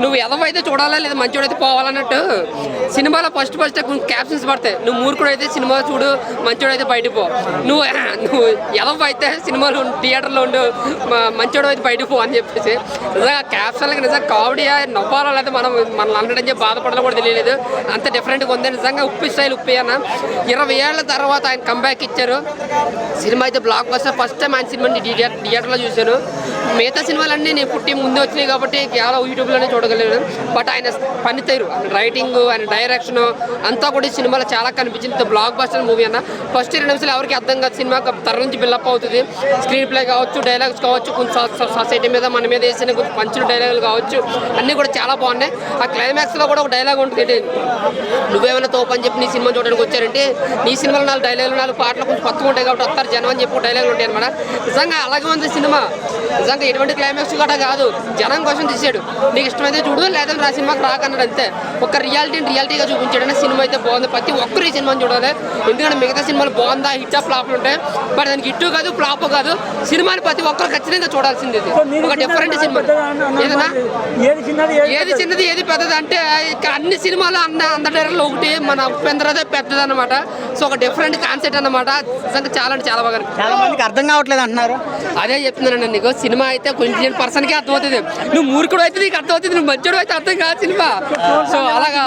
నువ్వు ఎదవైతే చూడాలా లేదా మంచోడైతే పోవాలన్నట్టు సినిమాలో ఫస్ట్ క్యాప్షన్స్ పడతాయి. నువ్వు మూర్ఖుడు అయితే సినిమా చూడు, మంచోడైతే బయటకు పో. నువ్వు ఎదవ అయితే సినిమాలు థియేటర్లో ఉండు, మంచోడు అయితే బయటకు పో అని చెప్పేసి నిజంగా క్యాప్షన్లకి నిజంగా కామెడీయా నవ్వాలో లేదా మనల్ని అనడం చెప్పి బాధపడాలో కూడా తెలియలేదు. అంత డిఫరెంట్గా ఉంది నిజంగా. ఉప్పి స్టైల్ ఉప్పి అన్న 20 ఏళ్ల తర్వాత ఆయన కంబ్యాక్ ఇచ్చారు. సినిమా అయితే బ్లాక్ బస్టర్. ఫస్ట్ టైం ఆయన సినిమాని థియేటర్లో చూశాను. మిగతా సినిమాలన్నీ నేను పుట్టి ముందే వచ్చినాయి కాబట్టి కేవలం యూట్యూబ్లోనే చూడగలిగాను. బట్ ఆయన పనితీరు, ఆయన రైటింగ్, ఆయన డైరెక్షన్ అంతా కూడా ఈ సినిమాలో చాలా కనిపించింది. బ్లాక్ బస్టర్ మూవీ అన్న. ఫస్ట్ 2 నిమిషాలు ఎవరికి అర్థం కాదు. సినిమా తర నుంచి బిల్డప్ అవుతుంది. స్క్రీన్ ప్లే కావచ్చు, డైలాగ్స్ కావచ్చు, కొంచెం సొసైటీ మీద మన మీద వేసిన కొంచెం పంచుల డైలాగులు కావచ్చు, అన్నీ కూడా చాలా బాగున్నాయి. ఆ క్లైమాక్స్లో కూడా ఒక డైలాగ్ ఉంటుంది, నువ్వేమైనా తోపని చెప్పి నీ సినిమా చూడడానికి వచ్చారంటే నీ సినిమాలో 4 డైలాగులు 4 పాటలు కొంచెం కొత్తగా ఉంటాయి కాబట్టి వస్తారు జనం అని చెప్పి డైలాగులు ఉంటాయి అనమాట. నిజంగా అలాగే ఉంది సినిమా. నిజంగా ఎటువంటి క్లైమాక్స్ కూడా కాదు, జనం కోసం తీసాడు. నీకు ఇష్టమైతే చూడు, లేదంటే నా సినిమాకి రాకన్నాడు అంతే. ఒక రియాలిటీగా చూపించాడని సినిమా అయితే బాగుంది. ప్రతి ఒక్కరు ఈ సినిమాని చూడాలి. ఎందుకంటే మిగతా సినిమాలు బాగుందా, హిట్ ఆఫ్ ఫ్లాప్లు ఉంటాయి, బట్ దానికి హిట్ కాదు, ఫ్లాప్ కాదు. సినిమాని ప్రతి ఒక్కరు ఖచ్చితంగా చూడాల్సింది. ఒక డిఫరెంట్ సినిమా. ఏదన్నా ఏది చిన్నది ఏది పెద్దది అంటే అన్ని సినిమాలు అంద డైరెక్టర్లు ఒకటి, మన ఉపేంద్రదే పెద్దది అనమాట. సో ఒక డిఫరెంట్ కాన్సెప్ట్ అనమాట. నిజంగా చాలా అంటే చాలా బాగా, చాలా మందికి అర్థం కావట్లేదు అంటున్నారు. అదే చెప్తున్నానండి నీకు. సినిమా అయితే కొంచెం పర్సన్కే అర్థమవుతుంది. నువ్వు మూర్ఖుడు అయితే నీకు అర్థమవుతుంది, నువ్వు మంచోడు అయితే అర్థం కాదు సినిమా. సో అలాగా